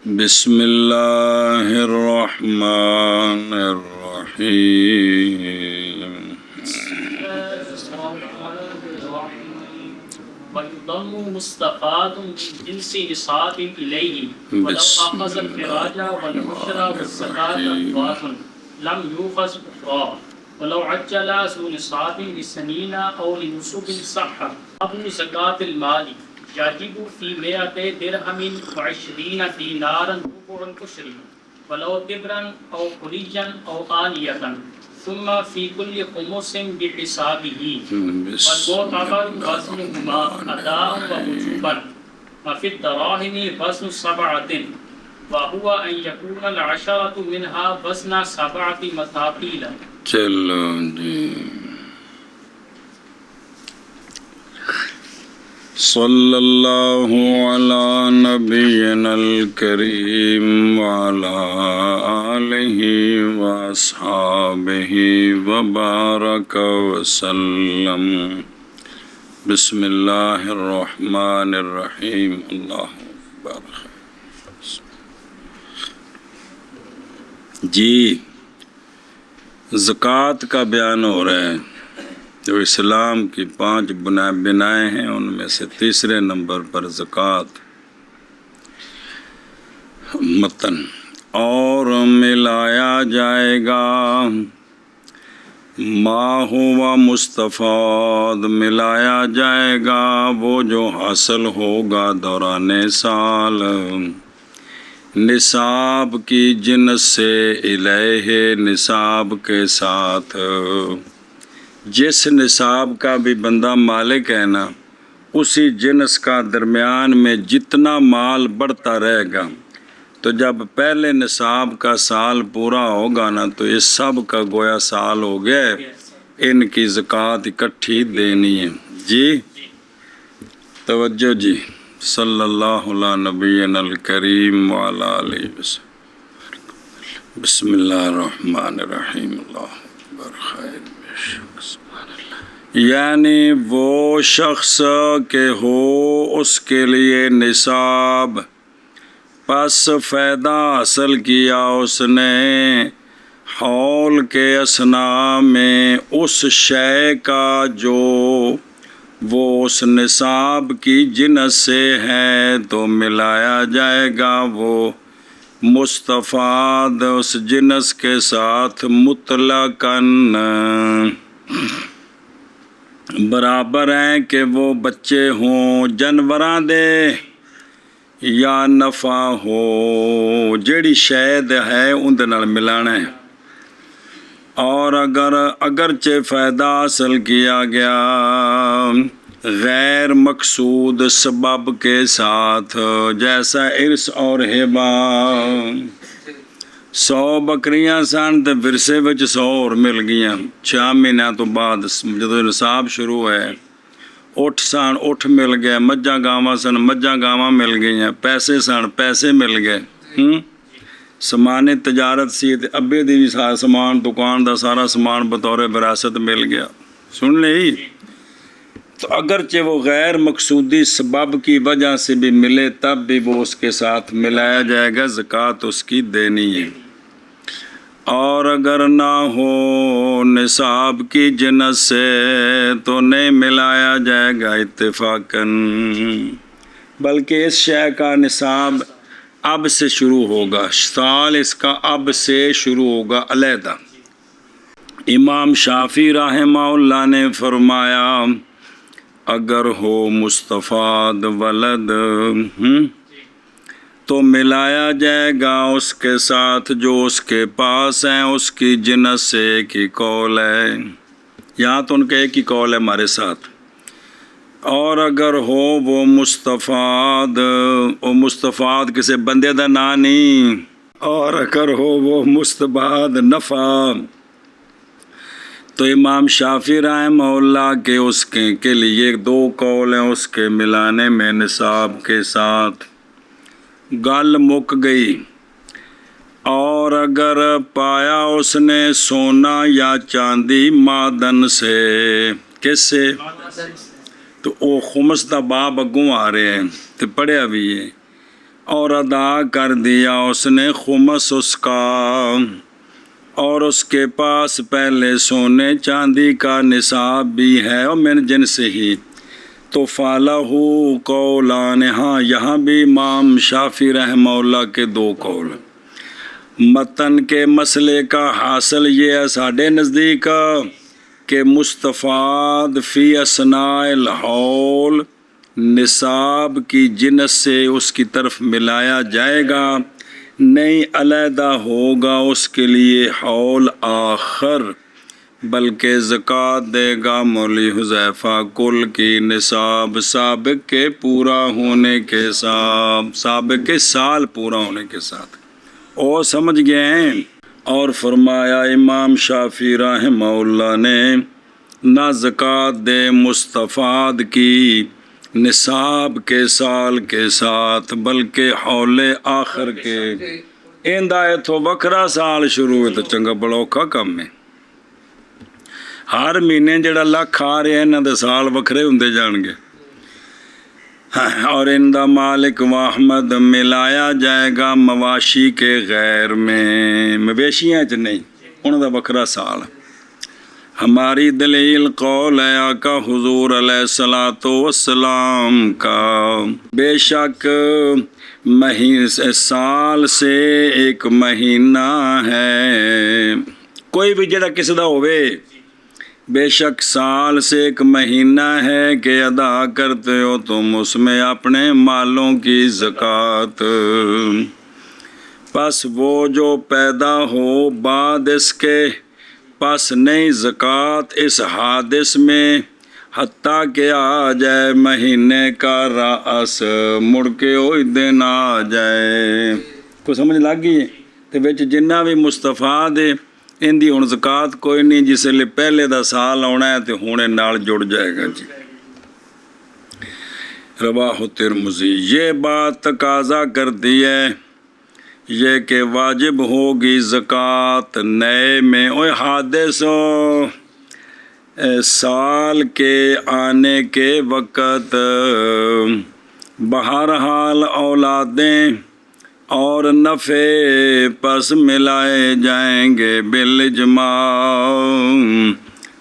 بسم اللہ الرحمن الرحیم وَيُضَمُّ مُسْتَفَادٌ مِنْ جِنْسِ نِصَابٍ إِلَيْهِ وَلَوْ أَخَذَ الْخِرَاجَ وَالْعُشْرَ وَالزَّكَاةَ أَضْعَافٌ لَمْ يُؤْخَذْ أُخْرَى وَلَوْ عَجَّلَ ذُو نِصَابٍ لِسَنِينَ أَوْ لِنُصُبٍ صَحَّ أَبُو زَكَاةِ الْمَالِ يَجِبُ فِي 100 دِرْهَمٍ و20 دِينَارًا رُبُعُ الْعُشْرِ وَلَوْ تِبْرًا أَوْ حُلِيًّا أَوْ آنِيَةً ثم في كل خمس بحسابه والمعتبر وزنهما أداء ووجوبا وفي الدراهم وزن 7 وهو أن يكون 10 منها وزن 7 مثاقيل. چلو جی صلی اللہ علی نبینا الکریم وعلی آلہ واصحابہ وبارک وسلم. بسم اللہ الرحمن الرحیم. اللہ اکبر. جی زکوٰۃ کا بیان ہو رہا ہے. جو اسلام کی 5 بنائیں ہیں ان میں سے تیسرے نمبر پر زکوٰۃ. متن اور ملایا جائے گا ما ہوا مستفاد، ملایا جائے گا وہ جو حاصل ہوگا دوران سال نصاب کی جنس سے الیہ، نصاب کے ساتھ. جس نصاب کا بھی بندہ مالک ہے نا، اسی جنس کا درمیان میں جتنا مال بڑھتا رہے گا، تو جب پہلے نصاب کا سال پورا ہوگا نا تو اس سب کا گویا سال ہو گیا، ان کی زکوٰۃ اکٹھی دینی ہے. جی توجہ جی. صلی اللہ علی نبینا الکریم وعلی آلہ وسلم. بسم اللہ الرحمن الرحیم. اللہ اکبر. خیر یعنی وہ شخص کہ ہو اس کے لیے نصاب، پس فائدہ حاصل کیا اس نے حول کے اثناء میں اس شے کا جو وہ اس نصاب کی جنس سے ہے، تو ملایا جائے گا وہ مستفاد اس جنس کے ساتھ مطلقاً. برابر ہیں کہ وہ بچے ہوں جانوراں دے یا نفع ہو، جیڑی شاید ہے اندر نال ملانا ہے. اور اگرچہ فائدہ حاصل کیا گیا غیر مقصود سبب کے ساتھ، جیسا ارث اور ہبہ. 100 بکریاں سن تے ورثے وچ 100 اور مل گیاں. 6 مہینوں تو بعد جدو نصاب شروع ہے، اٹھ سن اٹھ مل گئے، مجھاں گاواں سن مجھاں گاواں مل گئیاں، پیسے سن پیسے مل گئے. سامان تجارت سی تے ابے دی بھی سارا سامان دکان دا سارا سامان بطور وراثت مل گیا. سن لئی. تو اگرچہ وہ غیر مقصودی سبب کی وجہ سے بھی ملے تب بھی وہ اس کے ساتھ ملایا جائے گا، زکوٰۃ اس کی دینی ہے. اور اگر نہ ہو نصاب کی جنس سے تو نہیں ملایا جائے گا اتفاقاً، بلکہ اس شے کا نصاب اب سے شروع ہوگا، سال اس کا اب سے شروع ہوگا علیحدہ. امام شافعی رحمہ اللہ نے فرمایا اگر ہو مستفاد ولد تو ملایا جائے گا اس کے ساتھ جو اس کے پاس ہیں، اس کی جنس سے. ایک ہی قول ہے یہاں، تو ان کا ایک ہی قول ہے ہمارے ساتھ. اور اگر ہو وہ مستفاد کسی بندے دا نام نہیں، اور اگر ہو وہ مستفاد نفع، تو امام شافعی رحمہ اللہ کے اس کے لیے 2 قول ہیں اس کے ملانے میں نصاب کے ساتھ. گل مک گئی. اور اگر پایا اس نے سونا یا چاندی معدن سے، کس سے؟ تو وہ خمس دا باب اگوں آ رہے ہیں تو پڑھیا بھی ہے. اور ادا کر دیا اس نے خمس اس کا، اور اس کے پاس پہلے سونے چاندی کا نصاب بھی ہے اور من جن سے ہی، تو فَلَهُ قولان، ہاں یہاں بھی امام شافعی رحمہ اللہ کے دو قول۔ متن کے مسئلے کا حاصل یہ ہے ساڑھے نزدیک کہ مستفاد فی اثناء الحول نصاب کی جنس سے اس کی طرف ملایا جائے گا، نہیں علیحدہ ہوگا اس کے لیے حول آخر، بلکہ زکوٰۃ دے گا مولی حذیفہ کل کی نصاب سابق کے پورا ہونے کے ساتھ، سابق کے سال پورا ہونے کے ساتھ۔ اور سمجھ گئے ہیں؟ اور فرمایا امام شافعی رحمہ اللہ نے نہ زکوٰۃ دے مستفاد کی نصاب کے سال کے ساتھ بلکہ حول آخر کے، ایندا ایتھوں وکھرا سال شروع ہوئے تو چنگا بڑا اوکھا کم ہے۔ ہر مہینے جڑا لکھ آ رہے ہیں انہاں دے سال وکھرے ہوندے جان گے، اور ان دا مالک و احمد ملایا جائے گا مواشی کے غیر میں، مویشیاں چ نہیں، انہاں دا وکھرا سال۔ ہماری دلیل قول ہے آقا حضور علیہ الصلوۃ والسلام کا، بے شک سال سے ایک مہینہ ہے، کوئی بھی جڑا کسی دا ہوئے، بے شک سال سے ایک مہینہ ہے کہ ادا کرتے ہو تم اس میں اپنے مالوں کی زکوٰۃ، پس وہ جو پیدا ہو بعد اس کے، پس نہیں زکوٰۃ اس حادث میں حتیٰ کہ آ جائے مہینے کا راس، مڑ کے وہی دن آ جائے۔ کو سمجھ لگ گئی ہے؟ تو بچ جنہ بھی مستفاد ہے ان دی ہن زکوٰۃ کوئی نہیں، جس لئے پہلے دا سال آنا ہے تو ہونے نال جڑ جائے گا جی۔ رواہ ترمذی، یہ بات تقاضا کرتی ہے یہ کہ واجب ہوگی زکوٰۃ نئے میں، اوہ حادث سال کے آنے کے وقت، بہرحال اولادیں اور نفع پس ملائے جائیں گے بالاجماع،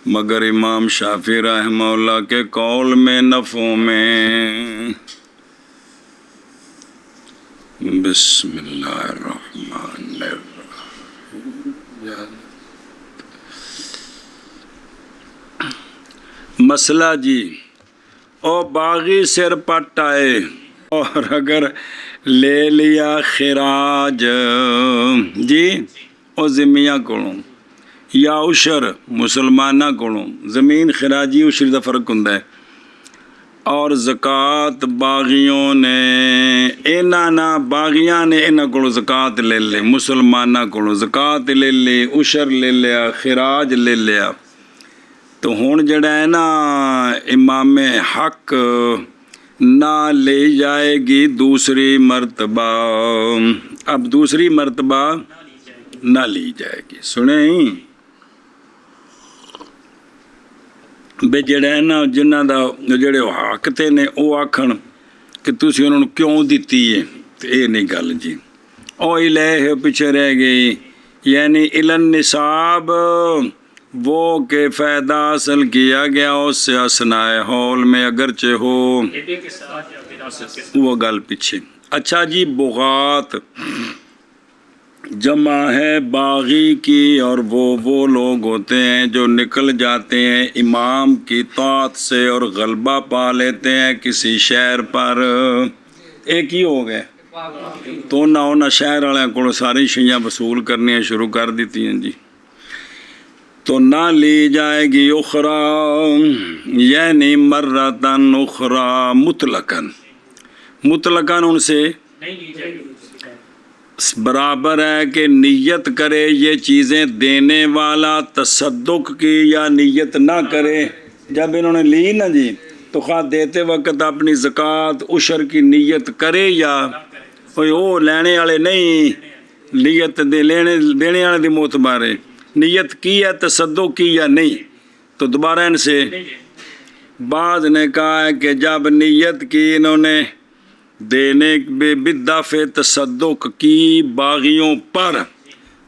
مگر امام شافعی رحمہ اللہ کے قول میں نفعوں میں۔ بسم اللہ الرحمن الرحیم۔ مسئلہ جی، او باغی سر پٹ آئے اور اگر لے لیا خراج جی او ذمیہ کولوں یا عشر مسلمانہ کولوں، زمین خراجی عشر دا فرق ہوندا ہے، اور زکوٰۃ باغیوں نے باغیاں نے انہاں کولوں زکوٰۃ لے لے، مسلمانہ کولوں زکوٰۃ لے لے، عشر لے لیا، خراج لے لیا، تو ہن جڑا ہے نا امام حق نہ لے جائے گی دوسری مرتبہ، اب دوسری مرتبہ نہ لی جائے گی۔ سنیں بے جڑا ہے نا جنہ دا جڑے حق تے نے او آکھن کہ تسی انہوں نے کیوں دیتی ہے، تو اے نہیں گل جی، او الہ پیچھے رہ گئی، یعنی الن نصاب وہ کہ فائدہ حاصل کیا گیا اس سے اثناء حول میں اگرچہ ہو، وہ گل پیچھے۔ اچھا جی، بغات جمع ہے باغی کی، اور وہ لوگ ہوتے ہیں جو نکل جاتے ہیں امام کی طاعت سے اور غلبہ پا لیتے ہیں کسی شہر پر، ایک ہی ہو گئے تو انہاں شہر والے کو ساری شیاں وصول کرنی شروع کر دیتی ہیں جی، تو نہ لی جائے گی اخری، یعنی مرتن اخری مطلقاً ان سے برابر ہے کہ نیت کرے یہ چیزیں دینے والا تصدق کی یا نیت نہ کرے۔ جب انہوں نے لی نا جی تو خواہ دیتے وقت اپنی زکوٰۃ عشر کی نیت کرے یا وہ لینے والے نہیں، نیت دینے والے دی معتبر ہے، نیت کی ہے تصدق کی یا نہیں، تو دوبارہ ان سے بعض نے کہا ہے کہ جب نیت کی انہوں نے دینے بدعف تصدق کی باغیوں پر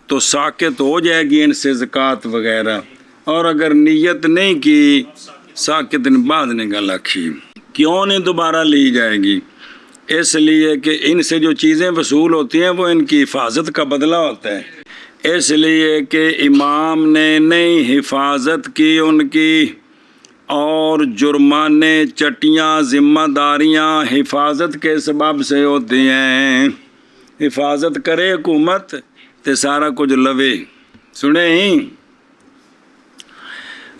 تو ساکت ہو جائے گی ان سے زکوٰۃ وغیرہ، اور اگر نیت نہیں کی ساکت بعد نے گل آکھی کیوں نہیں دوبارہ لی جائے گی؟ اس لیے کہ ان سے جو چیزیں وصول ہوتی ہیں وہ ان کی حفاظت کا بدلہ ہوتا ہے، اس لیے کہ امام نے نہیں حفاظت کی ان کی، اور جرمانے چٹیاں ذمہ داریاں حفاظت کے سبب سے ہوتی ہیں۔ حفاظت کرے حکومت تے سارا کچھ لوے، سنے ہی؟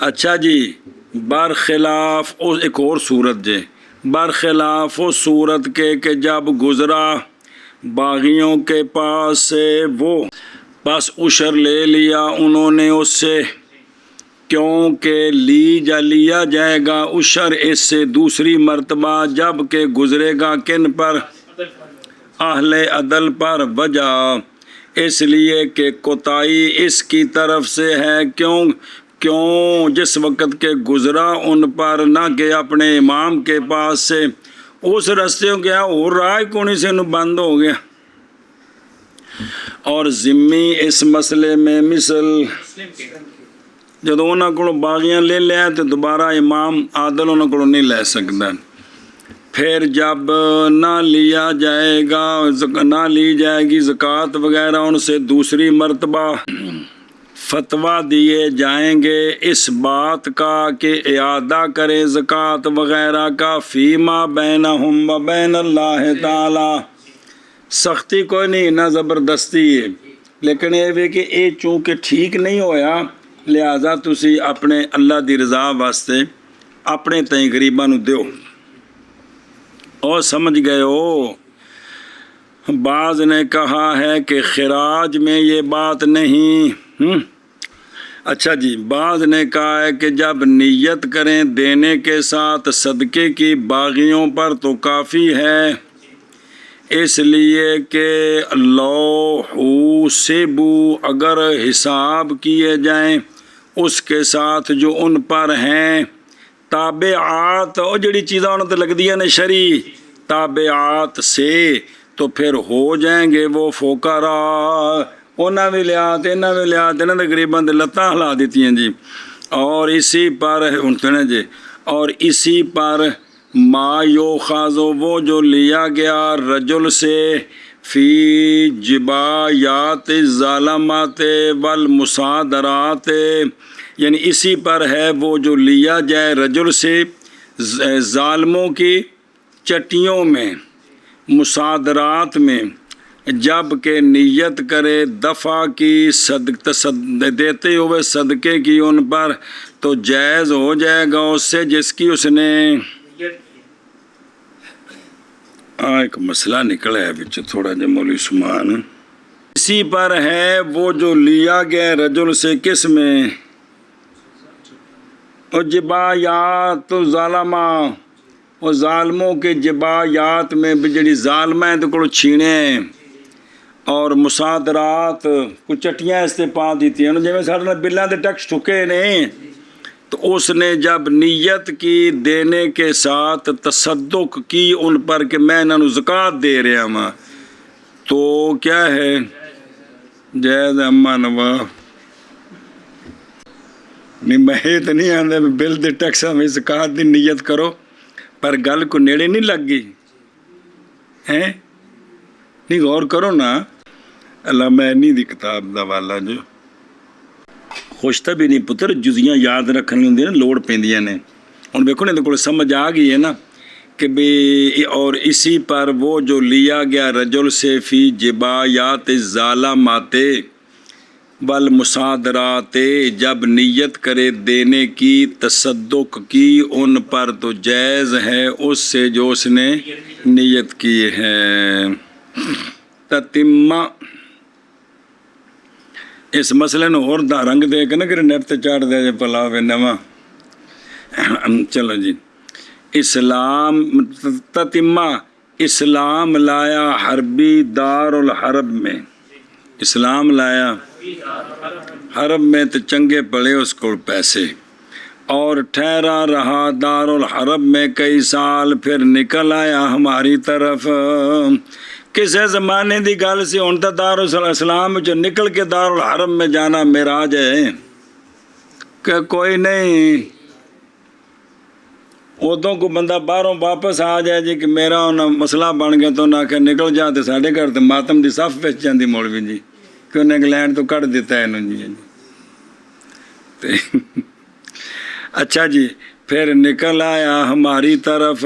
اچھا جی، برخلاف ایک اور صورت جے، برخلاف اس صورت کے کہ جب گزرا باغیوں کے پاس سے وہ بس عشر لے لیا انہوں نے اس سے، کیونکہ لیا جائے گا عشر اس سے دوسری مرتبہ جب کہ گزرے گا کن پر؟ اہل عدل پر۔ وجہ اس لیے کہ کوتاہی اس کی طرف سے ہے، کیوں جس وقت کے گزرا ان پر نہ کہ اپنے امام کے پاس سے، اس رستے ہو گیا اور راہ کونی سے بند ہو گیا۔ اور ذمی اس مسئلے میں مثل جدو انہوں کو باغیاں لے لیا تو دوبارہ امام عادل انہوں کو نہیں لے سکتا، پھر جب نہ لیا جائے گا، نہ لی جائے گی زکوٰۃ وغیرہ ان سے دوسری مرتبہ، فتویٰ دیے جائیں گے اس بات کا کہ اعادہ کرے زکوٰۃ وغیرہ کا، فیما بینہم و بین اللہ تعالی۔ سختی کوئی نہیں نہ زبردستی ہے، لیکن یہ بھی کہ یہ چونکہ ٹھیک نہیں ہویا لہذا تسی اپنے اللہ دی رضا واسطے اپنے تئیں غریباں نو دیو۔ اور سمجھ گئے ہو؟ بعض نے کہا ہے کہ خراج میں یہ بات نہیں۔ اچھا جی، بعض نے کہا ہے کہ جب نیت کریں دینے کے ساتھ صدقے کی باغیوں پر تو کافی ہے، اس لیے کہ لو حوسبو اگر حساب کیے جائیں اس کے ساتھ جو ان پر ہیں تابعات، اور جڑی چیزاں انہوں تے لگ دیا نے شرعی تابعات سے، تو پھر ہو جائیں گے وہ فقراء۔ انہاں بھی لیا تے انہاں بھی لیا تے انہاں دے غریباں دے لتاں ہلا دیتی ہیں جی۔ اور اسی پر جی، اور اسی پر ما یوخاذ وہ جو لیا گیا رجل سے فی جبایات الظالمات والمصادرات، یعنی اسی پر ہے وہ جو لیا جائے رجل سے ظالموں کی چٹیوں میں، مصادرات میں، جب کہ نیت کرے دفع کی دیتے ہوئے صدقے کی ان پر تو جائز ہو جائے گا اس سے جس کی اس نے ایک مسئلہ نکلا ہے بچ تھوڑا جا مولوی سمان۔ اسی پر ہے وہ جو لیا گیا رجل سے کس میں؟ اور جبایات ظالمہ، اور ظالموں کے جبایات میں جڑی ظالمہ ہیں تو کوئی چھینے ہیں، اور مصادرات کو چٹیاں اس سے پا دیتی ہیں، جیسے سارے بلاں دے ٹیکس ٹھکے نہیں، تو اس نے جب نیت کی دینے کے ساتھ تصدق کی ان پر کہ میں انہوں زکوٰۃ دے رہا ہوں، تو کیا ہے؟ جائز اما نوا نہیں، میں تو نہیں آتا بل دے ٹیکس میں زکوٰۃ دی نیت کرو، پر گل کو نیڑے نہیں لگ گئی ہیں، نہیں غور کرو نا۔ علامہ اینی دی کتاب دا والا جو خوشتا بھی نہیں پتر جزیاں یاد رکھنی ہوندی نا لوڑ پیندیاں نے، ہن دیکھو نا کو سمجھ آ گئی ہے نا کہ بھی، اور اسی پر وہ جو لیا گیا رجل سے فی جبایات الظالمات والمصادرات، جب نیت کرے دینے کی تصدق کی ان پر تو جائز ہے اس سے جو اس نے نیت کی ہے۔ تتمہ اس مسئلے نے اور دا رنگ دے کے نا کہ نیٹ تے چاڑ دے جے پلاوے نواں۔ چلو جی، اسلام تتمہ اسلام لایا حربی دار الحرب میں، اسلام لایا حرب میں تو چنگے پڑے اس کو پیسے، اور ٹھہرا رہا دارالحرب میں کئی سال، پھر نکل آیا ہماری طرف. کسے زمانے دی گل سی، ہن تاں دارالاسلام جو نکل کے دارالحرب میں جانا معراج ہے کہ کوئی نہیں. ادوں کو بندہ باہروں واپس آ جائے جی کہ میرا انہیں مسئلہ بن گیا، تو انہیں آخر نکل جا. تو ساڈے گھر تو ماتم دی صف وچ جاندی مولوی جی کہ انہیں انگلینڈ تو کٹ دیتا ہے انہوں جی. اچھا جی، پھر نکل آیا ہماری طرف.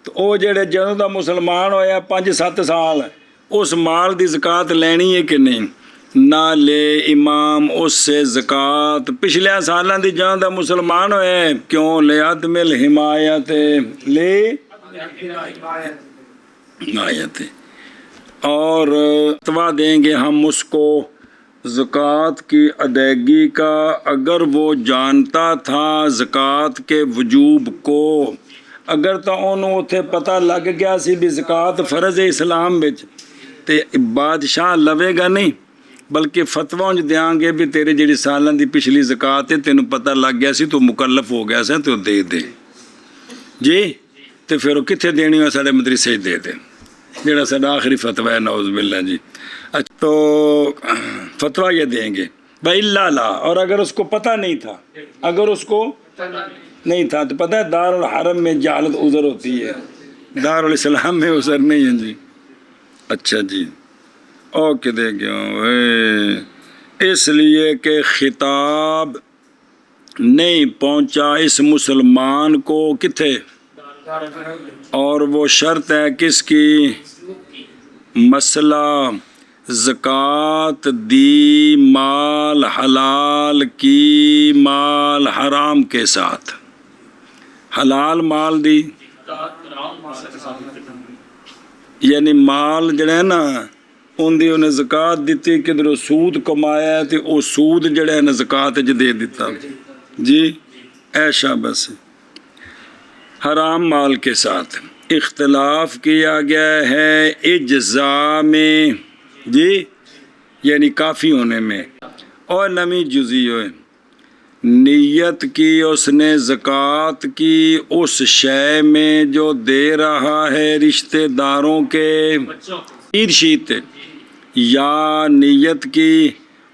تو وہ جڑے جدوں دا مسلمان ہویا 5-7 سال، اس مال دی زکوٰۃ لینی ہے کہ نہیں؟ نہ لے امام اس سے زکوٰۃ. پچھلے سالاں دی جدوں دا مسلمان ہویا ہے، کیوں؟ لے عدم الحمایت، لے حمایت. اور فتویٰ دیں گے ہم اس کو زکوٰۃ کی ادائیگی کا، اگر وہ جانتا تھا زکوٰۃ کے وجوب کو. اگر تو انہوں اتنے پتہ لگ گیا سی بھی زکوٰۃ فرض ہے اسلام وچ، تے بادشاہ لوے گا نہیں، بلکہ فتویٰ دیاں گے بھی تیرے جڑی سالاں دی پچھلی زکوٰۃ ہے تینوں پتہ لگ گیا سی، تو مکلف ہو گیا سی، تو دے دے جی. تو پھر وہ کتنے دینی ہو؟ سارے مدرسے دے دے، جڑا سارا آخری فتویٰ ہے نعوذ باللہ جی. اچھا، تو فتویٰ یہ دیں گے بھائی اللہ لا. اور اگر اس کو پتہ نہیں تھا، اگر اس کو نہیں تھا تو پتہ ہے دارالحرم میں جہالت عذر ہوتی ہے، دارالاسلام میں عذر نہیں ہے جی. اچھا جی، اوکے دے گیا. اس لیے کہ خطاب نہیں پہنچا اس مسلمان کو کتھے، اور وہ شرط ہے کس کی؟ مسئلہ زکوٰۃ دی مال حلال کی مال حرام کے ساتھ. حلال مال دی یعنی مال جڑا ہے نا ان دی انہیں زکوٰۃ دیتی، کدھر سود کمایا ہے تو وہ سود جڑا ہے نا زکوٰۃ دے دیتا جی. ایشا بس حرام مال کے ساتھ اختلاف کیا گیا ہے اجزاء میں جی، یعنی کافی ہونے میں. اور نمی جزی ہوئے نیت کی اس نے زکوٰۃ کی اس شے میں جو دے رہا ہے رشتہ داروں کے عید شیت، یا نیت کی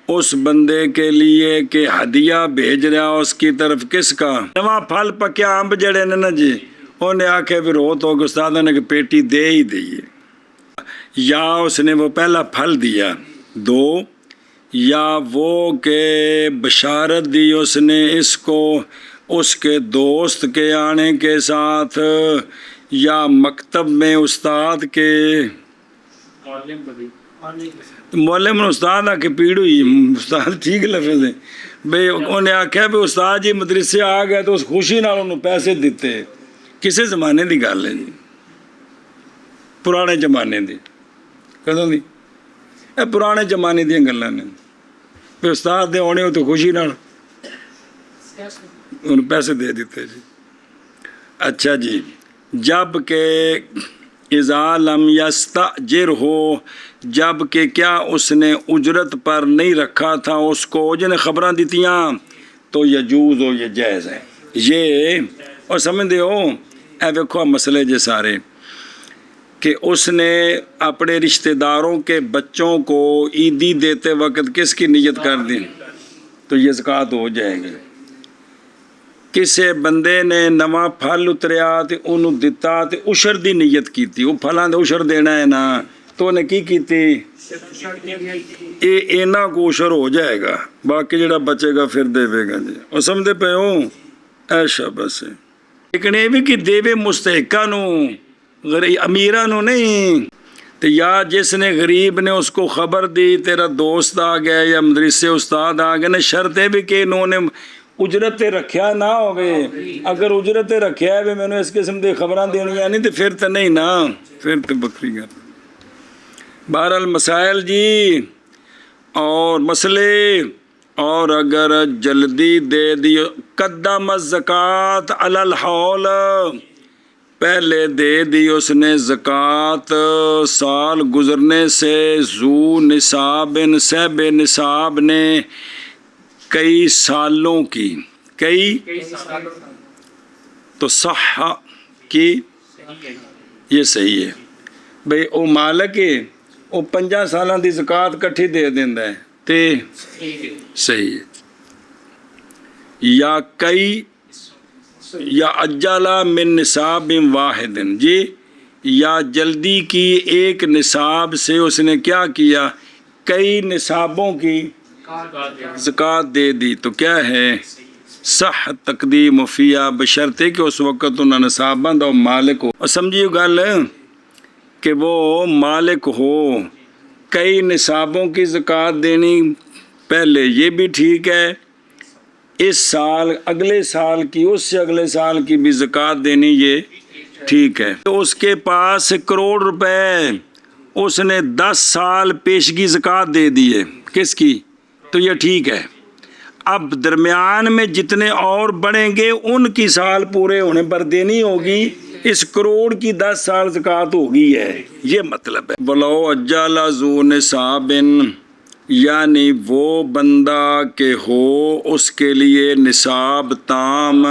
اس بندے کے لیے کہ ہدیہ بھیج رہا اس کی طرف کس کا؟ نواں پھل پکیا امب جڑے نے نا جی، انہیں آکھے پھر ہو تو استادوں نے کہ پیٹی دے ہی دئیے. یا اس نے وہ پہلا پھل دیا 2، یا وہ کہ بشارت دی اس نے اس کو اس کے دوست کے آنے کے ساتھ، یا مکتب میں استاد کے معلم نے استاد آ کے پیڑ ہوئی، استاد ٹھیک لفظ ہے بھئی. انہیں آکھیا بھی استاد جی مدرسے آ گئے تو اس خوشی نال انہوں پیسے دیتے. کسے زمانے دی گل ہے جی؟ پرانے زمانے دی. کدوں دی؟ اے پرانے زمانے دیا گلاں نے. پھر استاد دے ہونے ہو تو خوشی نال انہوں پیسے دے دیتے جی. اچھا جی، جب کہ اذا لم یستأجر ہو، جب کہ کیا اس نے اجرت پر نہیں رکھا تھا اس کو، جنہیں خبراں دیتیاں، تو یجوز ہو، یہ جائز ہے. یہ اور سمجھ دے ہو اے ویکھو مسئلے جے سارے کہ اس نے اپنے رشتہ داروں کے بچوں کو عیدی دیتے وقت کس کی نیت کر دی تو یہ زکوٰۃ ہو جائے گی. کسے بندے نے نواں پھل اتریا تے انہوں دتا تے عشر دی نیت کیتی، وہ پھلاں دے عشر دینا ہے نا، تو انہیں کی کیتی اینا کو عشر ہو جائے گا، باقی جڑا بچے گا پھر دے گا جی. اور سمجھے پہ ہوں ایشا بس لیکن یہ بھی کہ دے مستحقہ نو، امیرہ نو نہیں. تو یا جس نے غریب نے اس کو خبر دی تیرا دوست آ گیا یا مدرسے استاد آ گئے نا، شرط ہے بھی کہ انہوں نے اجرت رکھیا نہ ہوئے. اگر اجرت رکھیا ہے میں نے اس قسم دے خبراں دینیاں نہیں تو پھر تو نہیں نا، پھر تو بکری گا. بہرحال مسائل جی اور مسئلے. اور اگر جلدی دے دیو قدم الزکوٰۃ علی الحول، پہلے دے دی اس نے زکوٰۃ سال گزرنے سے، ذو نصاب صاحب نصاب نے کئی سالوں کی، کئی کئی سال تو صح کی یہ صحیح ہے بھئی او مالک ہے او 5 سالاں دی زکات کٹھی دے دیندا ہے تے صحیح ہے یا کئی یا اجلا من نصاب واحد جی یا جلدی کی ایک نصاب سے اس نے کیا کیا کئی نصابوں کی زکات دے دی تو کیا ہے صح تقدیم فیہ بشرطے کہ اس وقت انہوں نے نصاب بند اور مالک ہو اور سمجھیے گل کہ وہ مالک ہو کئی نصابوں کی زکات دینی پہلے یہ بھی ٹھیک ہے اس سال اگلے سال کی اس سے اگلے سال کی بھی زکات دینی یہ ٹھیک ہے تو اس کے پاس 1 کروڑ روپے اس نے 10 سال پیشگی زکات دے دی ہے کس کی تو یہ ٹھیک ہے اب درمیان میں جتنے اور بڑھیں گے ان کی سال پورے ہونے پر دینی ہوگی اس کروڑ کی 10 سال زکات ہوگی ہے یہ مطلب ہے ولو اجل ذو نصاب یعنی وہ بندہ کہ ہو اس کے لیے نصاب تام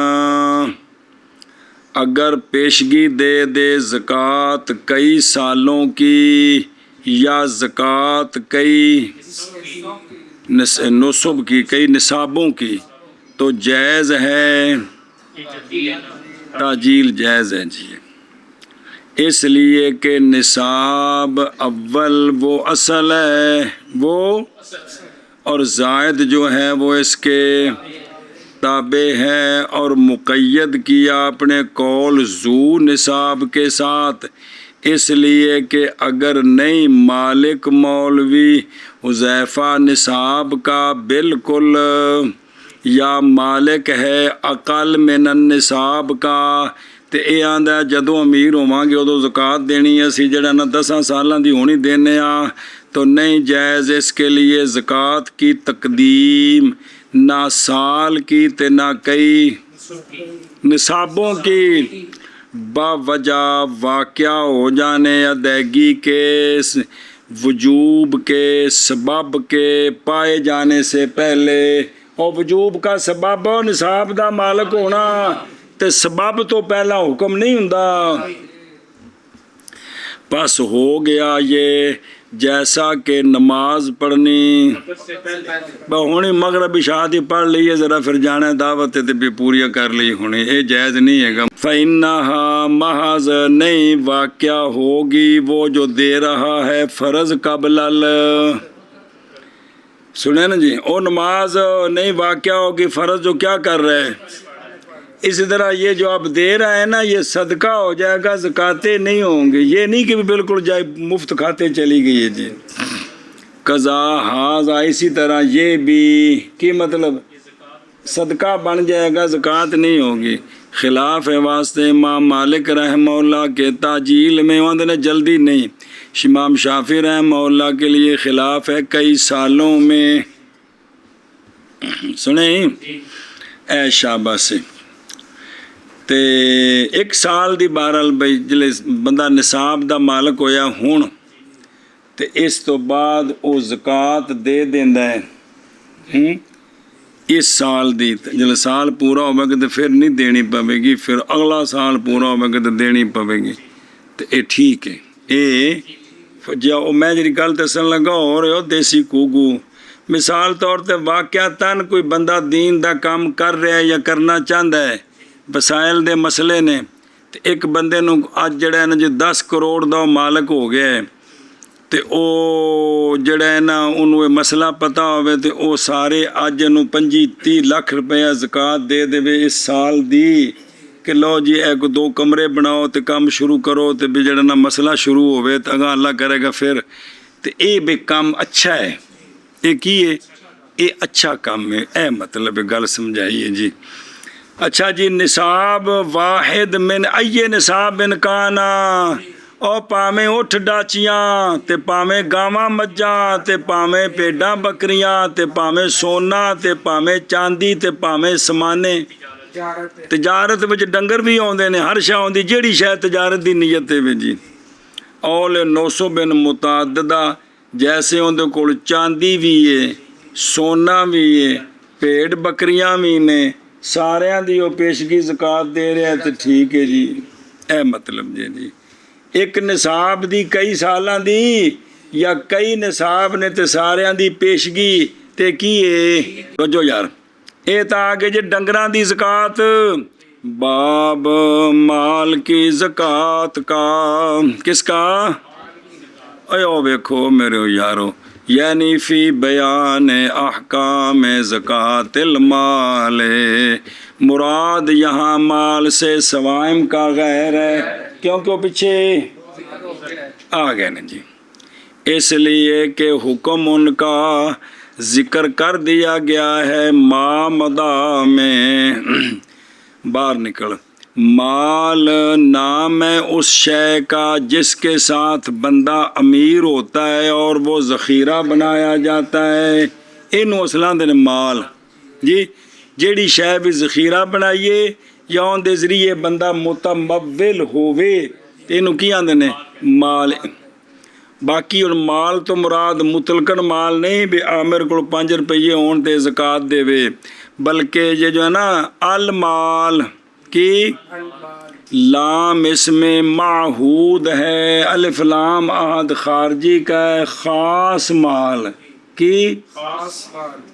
اگر پیشگی دے دے زکوٰۃ کئی سالوں کی یا زکوٰۃ کئی نصب کی کئی نصابوں کی تو جائز ہے تاجیل جائز ہے جی اس لیے کہ نصاب اول وہ اصل ہے وہ اور زائد جو ہے وہ اس کے تابع ہے اور مقید کیا اپنے قول ذو نصاب کے ساتھ اس لیے کہ اگر نہیں مالک مولوی حذیفہ نصاب کا بالکل یا مالک ہے اقل من النصاب کا تے اے آندا جدوں امیر ہوواں گے ادوں زکات دینی اسی جڑا نہ 10 سالاں دی ہونی دینے آ تو نہیں جائز اس کے لیے زکات کی تقدیم نہ سال کی تے نہ کئی نصابوں کی باوجہ واقعہ ہو جانے ادائیگی کے وجوب کے سبب کے پائے جانے سے پہلے اور وجوب کا سبب اور نصاب دا مالک ہونا تے سبب تو پہلا حکم نہیں ہوندا بس ہو گیا یہ جیسا کہ نماز پڑھنی ہونی مغرب عشاء دی پڑھ لیے ذرا پھر جانا دعوت تے بھی پوریا کر لی ہونی یہ جائز نہیں ہے گا فَإِنَّهَا محض نہیں واقعہ ہوگی وہ جو دے رہا ہے فرض قبل سنیں نا جی وہ نماز نہیں واقعہ ہوگی فرض جو کیا کر رہے ہیں اسی طرح یہ جو آپ دے رہا ہے نا یہ صدقہ ہو جائے گا زکاتیں نہیں ہوں گے یہ نہیں کہ بالکل جائے مفت کھاتے چلی گئی ہے جی قضا حاضہ اسی طرح یہ بھی کی مطلب صدقہ بن جائے گا زکات نہیں ہوگی خلاف ہے واسطے امام مالک رحمہ اللہ کے تاجیل میں وہاں جلدی نہیں امام شافعی رحمہ اللہ کے لیے خلاف ہے کئی سالوں میں سنیں اے شابہ سے تے 1 سال دی بہرحال بھائی جلے بندہ نصاب دا مالک ہویا ہون تے اس تو بعد او زکات دے دیندا ہے اس سال دی جلے سال پورا ہوگا کہ پھر نہیں دینی پوے گی پھر اگلا سال پورا ہوگا کہ دینی پوے گی تے اے ٹھیک ہے اے جا میں جی گل دسن لگا ہو رہے ہو دیسی کوگو مثال طور تے واقعتاً کوئی بندہ دین دا کام کر رہا ہے یا کرنا چاہتا ہے وسائل دے مسئلے نے تے ایک بندے نو اج جڑا ہے نا جی 10 کروڑ دا مالک ہو گیا ہے تے او جڑا ہے نا انہوں یہ مسئلہ پتہ ہوئے تے او سارے اج انہوں 25-30 لاکھ روپیہ زکات دے دے اس سال دی کہ لو جی ایک 2 کمرے بناؤ تے کام شروع کرو تے بھی جڑا نا مسئلہ شروع ہوئے تے اگاں اللہ کرے گا پھر تے اے بھی کام اچھا ہے اے کی ہے اے اچھا کام ہے اے مطلب گل سمجھائیے جی اچھا جی نصاب واحد من ائے نصاب کانا او پامیں اٹھ ڈاچیاں تے پامیں گاواں مجھاں تے پامیں پیڈاں بکریاں تے پامیں سونا تے پامیں چاندی تے پامیں سمانے تجارت وچ ڈنگر بھی ہوندے نے ہر شے ہوندی جیڑی شے تجارت دی نیت تے جی اول 900 بن متعددہ جیسے اندے کول چاندی بھی ہے سونا بھی ہے پیڑ بکریاں بھی نے ਸਾਰਿਆਂ ਦੀ ਉਹ ਪੇਸ਼ਗੀ ਜ਼ਕਾਤ ਦੇ ਰਿਹਾ ਤੇ ਠੀਕ ਹੈ ਜੀ। ਇਹ ਮਤਲਬ ਜੀ ਇੱਕ ਨਿਸਾਬ ਦੀ ਕਈ ਸਾਲਾਂ ਦੀ ਜਾਂ ਕਈ ਨਿਸਾਬ ਨੇ ਤੇ ਸਾਰਿਆਂ ਦੀ ਪੇਸ਼ਗੀ ਤੇ ਕੀ ਹੈ ਵਜੋ ਯਾਰ। ਇਹ ਤਾਂ ਆ ਗਏ ਜੇ ਡੰਗਰਾਂ ਦੀ ਜ਼ਕਾਤ। ਬਾਬ ਮਾਲ ਕੀ ਜ਼ਕਾਤ ਕਾ ਕਿਸ ਕਾ ਓ ਵੇਖੋ ਮੇਰੇ ਯਾਰੋ یعنی فی بیان احکام زکوٰۃ المال مراد یہاں مال سے سوائم کا غیر ہے کیونکہ وہ پیچھے آ گئے نا جی، اس لیے کہ حکم ان کا ذکر کر دیا گیا ہے ما مدا میں۔ باہر نکل، مال نام ہے اس شے کا جس کے ساتھ بندہ امیر ہوتا ہے اور وہ ذخیرہ بنایا جاتا ہے۔ انہوں اصلاں دے مال جی جیڑی شے بھی ذخیرہ بنائیے یا ان دے ذریعے بندہ متمول ہووے تے انہوں کی آندے نے مال۔ باقی ان مال تو مراد مطلقاً مال نہیں بھی عامر کو 5 روپیے ہون تے زکوٰۃ دے وے، بلکہ یہ جو ہے نا المال کی لام اس میں معہود ہے، الف لام عہد خارجی کا ہے، خاص مال کی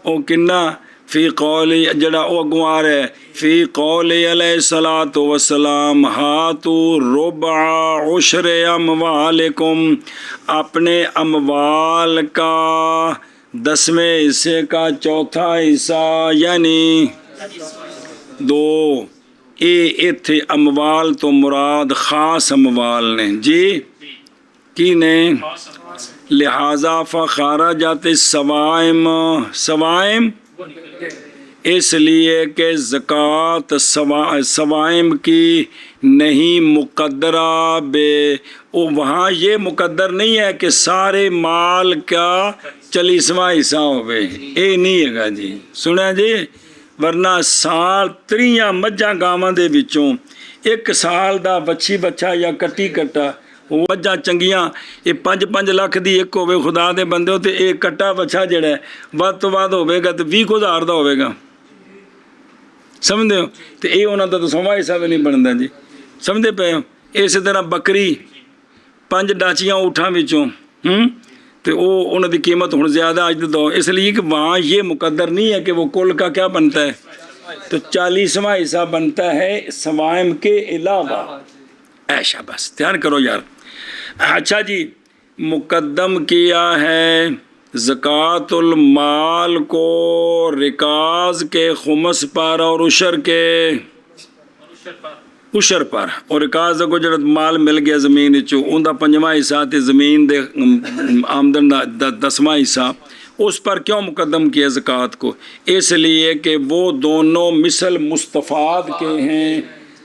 او کنا فی قولی جڑا او اگوں آ رہا ہے فی قولی علیہ الصلاۃ والسلام ہاتو ربع عشر اموالکم، اپنے اموال کا 10ویں حصے کا 4تھا حصہ یعنی 2۔ ایتھے اموال تو مراد خاص اموال نے جی کی نے، لہذا فخرجت السوائم، سوائم اس لیے کہ زکوٰۃ سوائم کی نہیں مقدرہ بے، وہاں یہ مقدر نہیں ہے کہ سارے مال کا 40واں حصہ ہوئے، یہ نہیں ہے گا جی، سنیں جی۔ ورنہ سال 30 مجھاں گاواں دے وچوں ایک سال دا بچی بچہ یا کٹی کٹا مجھاں چنگیاں یہ 5 لاکھ دی ایک ہوئے خدا دے بندے تے ایک کٹا بچہ جڑا ہے ود تو ود ہوئے گا تو 20,000 دا ہوئے گا، سمجھتے ہو؟ تو یہ انہوں دا تو 100واں حصہ بھی نہیں بنتا جی، سمجھتے پے ہو؟ اسی طرح بکری 5 ڈاچیاں اٹھاں وچوں تو وہ انہوں دی قیمت ہوں زیادہ اج دو، اس لیے کہ وہاں یہ مقدر نہیں ہے کہ وہ کل کا کیا بنتا ہے، تو 40واں حصہ بنتا ہے سوائم کے علاوہ۔ ایشا بس دھیان کرو یار۔ اچھا جی، مقدم کیا ہے زکوٰۃ المال کو رکاز کے خمس پر اور عشر کے عشر پر، اور رکاز کو جڑا مال مل گیا زمین چو ان دا 5واں حصہ تے زمین دے آمدن دا 10واں حصہ، اس پر کیوں مقدم کیا زکوٰۃ کو؟ اس لیے کہ وہ دونوں مثل مستفاد کے ہیں،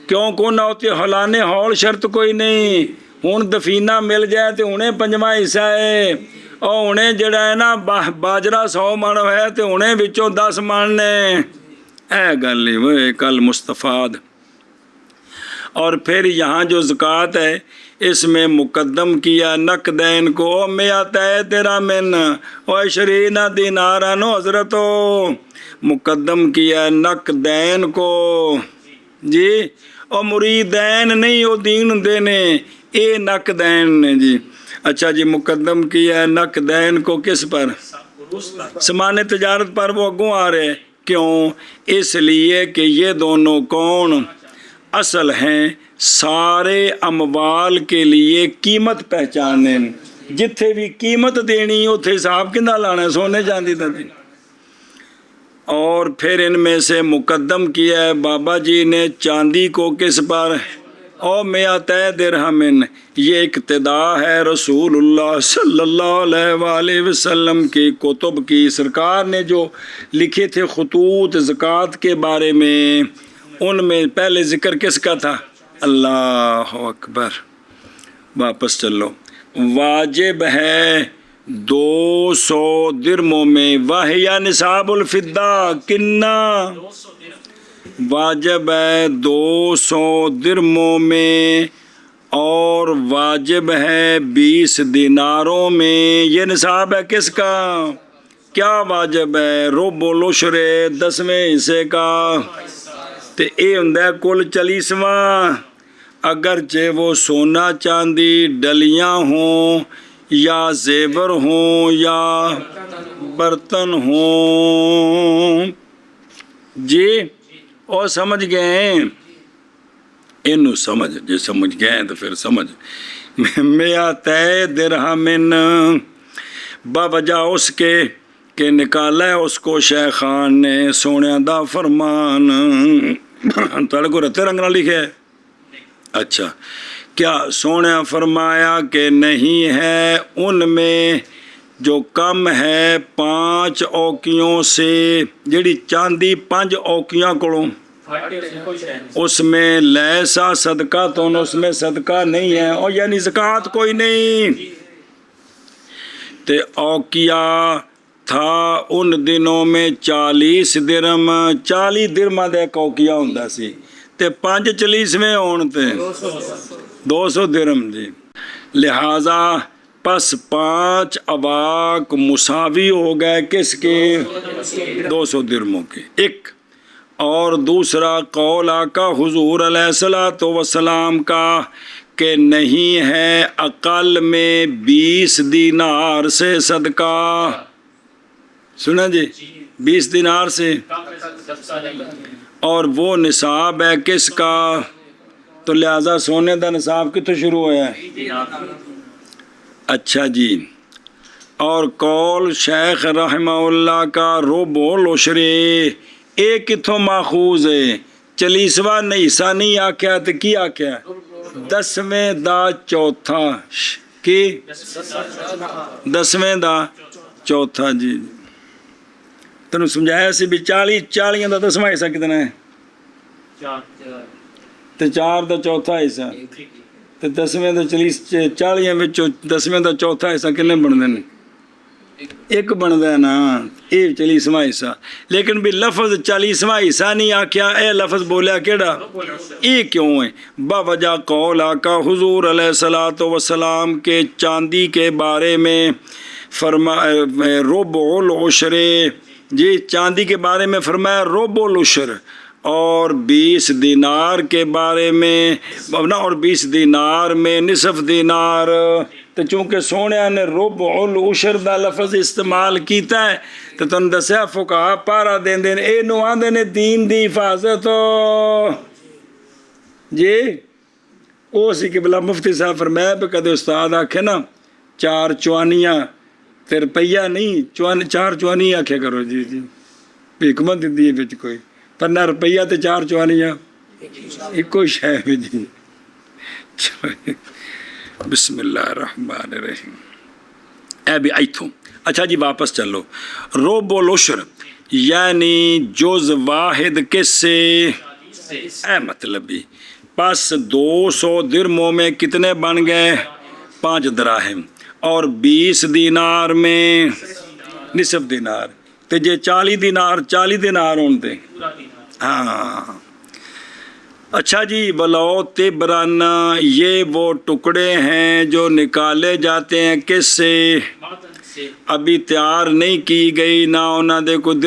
کیوں کو نہ ہوتے حلانے ہول شرط کوئی نہیں، ہون دفینہ مل جائے تو انہیں 5واں حصہ ہے، اور انہیں جڑا ہے نا باجرہ 100 من ہے تو انہیں بچوں 10 من نے، اے گلی وہ کل مستفاد۔ اور پھر یہاں جو زکوٰۃ ہے اس میں مقدم کیا نقدین کو، میات تیرا من و 20 دینارا نو حضرتو، مقدم کیا نقدین کو جی، اور مریدین نہیں وہ دین دینے، اے نقدین نے جی۔ اچھا جی، مقدم کیا نقدین کو کس پر؟ سامان تجارت پر، وہ اگوں آ رہے، کیوں؟ اس لیے کہ یہ دونوں کون اصل ہیں سارے اموال کے لیے قیمت پہچاننے، جتھے بھی قیمت دینی اتھے حساب کندہ لانا، سونے چاندی دا دین۔ اور پھر ان میں سے مقدم کیا ہے بابا جی نے چاندی کو کس پر؟ او 100 درہمن، یہ اقتدا ہے رسول اللہ صلی اللہ علیہ وآلہ وسلم کی کتب کی، سرکار نے جو لکھے تھے خطوط زکوٰۃ کے بارے میں، ان میں پہلے ذکر کس کا تھا؟ اللہ اکبر، واپس چلو۔ واجب ہے 200 درموں میں، واہیا نصاب الفدہ کنا، واجب ہے 200 درموں میں، اور واجب ہے 20 دیناروں میں۔ یہ نصاب ہے کس کا؟ کیا واجب ہے؟ ربع العشر 10ویں حصے کا، ਤੇ ਇਹ ਹੁੰਦਾ ਕੁੱਲ 40ਵਾਂ। اگرچہ وہ سونا چاندی ڈلیاں ہوں یا زیور ہوں یا برتن ہوں جی اور سمجھ گئے انہوں سمجھ جی سمجھ گئے تو پھر سمجھ میاتِ درہمن بوجہ اس کے کہ نکالا ہے اس کو شیخان نے سونے دا فرمان تڑ کو رتے رنگ نہ لکھے ہے اچھا کیا سونے فرمایا کہ نہیں ہے ان میں جو کم ہے 5 اوکیوں سے جڑی چاندی 5 اوکیاں کڑوں اس میں لیسا صدقہ تو اس میں صدقہ نہیں ہے اور یعنی زکوٰۃ کوئی نہیں تے اوکیا تھا ان دنوں میں 40 درم 40 درمہ دے ایک اوکیا ہوندہ سی تے 5 40ویں ہون تے 200 درم جی لہٰذا پس 5 اواق مساوی ہو گئے کس کے 200 درموں کے ایک اور دوسرا قول آقا حضور علیہ السلام کا کہ نہیں ہے اقل میں 20 دینار سے صدقہ سنا جی 20 دینار سے اور وہ نصاب ہے کس کا تو لہذا سونے دا نصاب کتوں شروع ہوا ہے اچھا جی اور قول شیخ رحمہ اللہ کا ربع العشر ایک کتوں ماخوذ ہے 40واں نہیں حصہ نہیں آکھیا تو کی آکھیا 10ویں دا چوتھا کی 10ویں دا چوتھا جی تنوں سمجھایا سی بھی 40 دا 10واں حصہ کتنا ہے تے 4 دا چوتھا حصہ تے 10ویں دا 40 وچوں 10ویں دا چوتھا حصہ کنے بن دے ایک بندا ہے نا یہ 40واں حصہ لیکن بھی لفظ 40واں حصہ نہیں آکھیا اے لفظ بولیا کیڑا یہ کیوں ہے باوجہ قول آقا حضور علیہ السلام کے چاندی کے بارے میں فرمایا ربع العشر جی چاندی کے بارے میں فرمایا ربع العشر اور 20 دینار کے بارے میں اور 20 دینار میں نصف دینار تو چونکہ سونے نے ربع العشر دا لفظ استعمال کیتا ہے تو تن دسیا فقہا پارا دین دین اے نو آندے نے دین دی حفاظت جی او سی کہ بلا مفتی صاحب فرمایا پہ کدے استاد آکھے نا 4 چوانیاں پھر پہیا نہیں 4 چوانی آکھے کرو جی جی حکمت دی بچ کوئی پر نہ روپیہ تے 4 چوانیاں ایک کوئی شے میں جی بسم اللہ الرحمن الرحیم اے بھی ایتھوں اچھا جی واپس چلو ربع العشر یعنی جز واحد کس سے اے مطلب بھی پس 200 درموں میں کتنے بن گئے 5 دراہم اور 20 دینار میں نصف دینار تے جے 40 دینار ہوندے ہاں اچھا جی بلو تبرن یہ وہ ٹکڑے ہیں جو نکالے جاتے ہیں کس سے ابھی تیار نہیں کی گئی نہ انہاں دے کوئی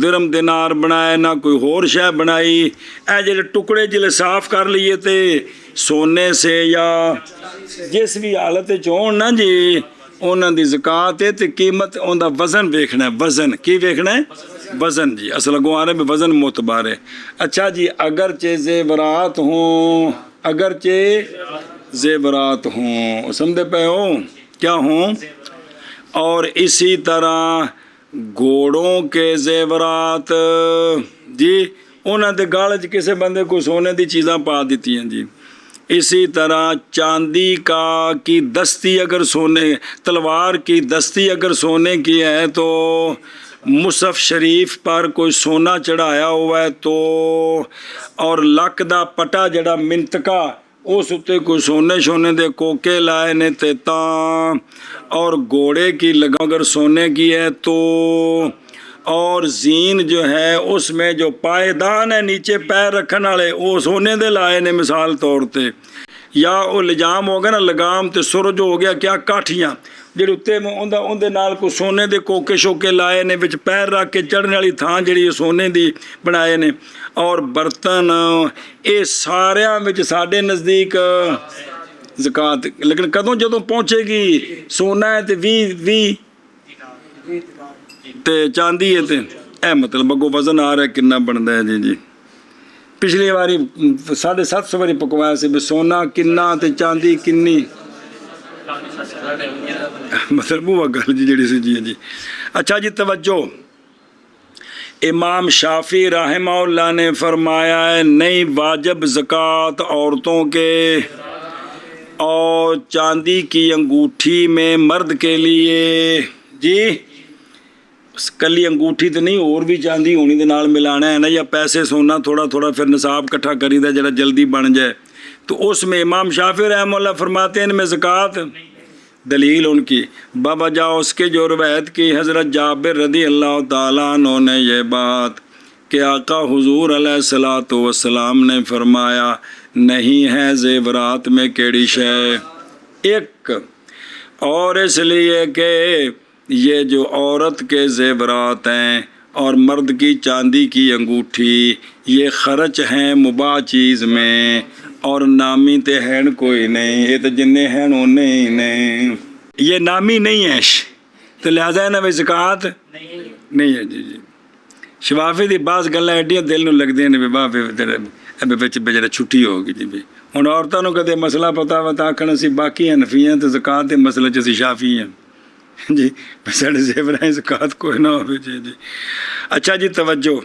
درم دینار بنائے نہ کوئی ہور شے بنائی اے جڑے ٹکڑے جلے صاف کر لیے تے سونے سے یا جس بھی حالت چون نا جی انہاں دی زکوٰۃ تے قیمت اوندا وزن ویکھنا ہے وزن کی ویکھنا ہے وزن جی اصل گوارے میں وزن معتبر ہے اچھا جی اگرچہ زیورات ہوں سمجھے پہ ہو کیا ہوں اور اسی طرح گھوڑوں کے زیورات جی انہاں دے گال چ کسے بندے کو سونے دی چیزاں پا دیتی ہیں جی اسی طرح چاندی کی دستی اگر سونے تلوار کی دستی اگر سونے کی ہے تو مصحف شریف پر کوئی سونا چڑھایا ہوا ہے تو اور لک دا پٹا جڑا منتقا اس اتے کوئی سونے دے کوکے لائے نے تے تاں اور گھوڑے کی لگا اگر سونے کی ہے تو اور زین جو ہے اس میں جو پائیدان ہے نیچے پیر رکھن والے وہ سونے دے لائے نے مثال طور تے یا وہ لجام ہو گیا نا لگام تے سرج ہو گیا کیا کاٹھیاں ਜਿਹੜੇ ਉੱਤੇ ਉਹਦੇ ਨਾਲ ਕੋਈ ਸੋਨੇ ਦੇ ਕੋਕੇ ਸ਼ੋਕੇ ਲਾਏ ਨੇ, ਵਿੱਚ ਪੈਰ ਰੱਖ ਕੇ ਚੜ੍ਹਨ ਵਾਲੀ ਥਾਂ ਜਿਹੜੀ ਉਹ ਸੋਨੇ ਦੀ ਬਣਾਏ ਨੇ, ਔਰ ਬਰਤਨ, ਇਹ ਸਾਰਿਆਂ ਵਿੱਚ ਸਾਡੇ ਨਜ਼ਦੀਕ ਜ਼ਕਾਤ। ਲੇਕਿਨ ਕਦੋਂ ਜਦੋਂ ਪਹੁੰਚੇਗੀ, ਸੋਨਾ ਹੈ ਤੇ 20 ਤੇ ਚਾਂਦੀ ਹੈ, ਤੇ ਇਹ ਮਤਲਬ ਅੱਗੋਂ ਵਜ਼ਨ ਆ ਰਿਹਾ ਕਿੰਨਾ ਬਣਦਾ ਹੈ ਜੀ। ਪਿਛਲੀ ਵਾਰੀ 750 ਵਾਰੀ ਪਕਵਾਇਆ ਸੀ ਵੀ ਸੋਨਾ ਕਿੰਨਾ ਤੇ ਚਾਂਦੀ ਕਿੰਨੀ, ਮਤਲਬ ਉਹ ਗੱਲ ਜੀ ਜਿਹੜੀ ਸੀ ਜੀ। اچھا جی توجہ، امام شافعی رحمہ اللہ نے فرمایا ہے نہیں واجب زکوٰۃ عورتوں کے اور چاندی کی انگوٹھی میں مرد کے لیے جی، کلی انگوٹھی تو نہیں، اور بھی چاندی ہونی دے نال ملانا ہے نا، یا پیسے سونا تھوڑا تھوڑا پھر نصاب کٹھا کری دا جڑا جلدی بن جائے، تو اس میں امام شافعی رحمہ اللہ فرماتے ہیں ان میں زکوٰۃ۔ دلیل ان کی بابا جاؤ اس کے جو روایت کی حضرت جابر رضی اللہ تعالیٰ عنہ نے یہ بات کہ آقا حضور علیہ الصلوۃ والسلام نے فرمایا نہیں ہے زیورات میں کیڑی شے ایک، اور اس لیے کہ یہ جو عورت کے زیورات ہیں اور مرد کی چاندی کی انگوٹھی یہ خرچ ہیں مباح چیز میں، اور نامی تے ہیں کوئی نہیں، یہ تو جننے ہیں انہیں ہی نہیں، یہ نامی نہیں ہے تو لہٰذا ہے نا بھائی زکوٰۃ نہیں ہے جی۔ شفافی دی بعض گلاں ایڈیاں دل نوں لگدیاں نے بھی بابے ابے وچ جڑا چھٹی ہوگی جی بھی، ہن عورتاں نوں کدے مسئلہ پتا وا تا آکھن اسی باقی حنفی ہیں تے زکوٰۃ دے مسئلے چ اسی شافعی ہیں جی، ساڈے زیوراں زکوٰۃ کوئی نہ ہوے جی۔ اچھا جی توجہ،